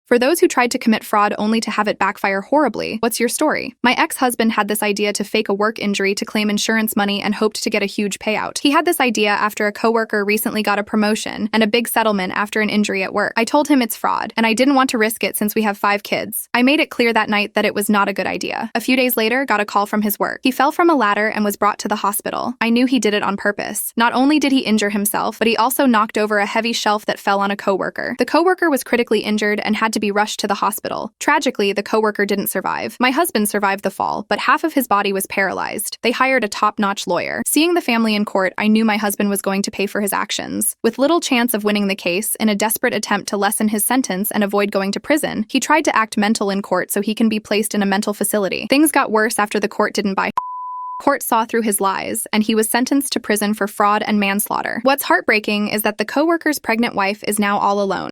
For those who tried to commit fraud only to have it backfire horribly, what's your story? My ex-husband had this idea to fake a work injury to claim insurance money and hoped to get a huge payout. He had this idea after a coworker recently got a promotion and a big settlement after an injury at work. I told him it's fraud, and I didn't want to risk it since we have 5 kids. I made it clear that night that it was not a good idea. A few days later, got a call from his work. He fell from a ladder and was brought to the hospital. I knew he did it on purpose. Not only did he injure himself, but he also knocked over a heavy shelf that fell on a coworker. The coworker was critically injured and had to be rushed to the hospital. Tragically, the coworker didn't survive. My husband survived the fall, but half of his body was paralyzed. They hired a top-notch lawyer. Seeing the family in court, I knew my husband was going to pay for his actions. With little chance of winning the case, in a desperate attempt to lessen his sentence and avoid going to prison, he tried to act mental in court so he can be placed in a mental facility. Things got worse after the court didn't buy. Court saw through his lies, and he was sentenced to prison for fraud and manslaughter. What's heartbreaking is that the coworker's pregnant wife is now all alone.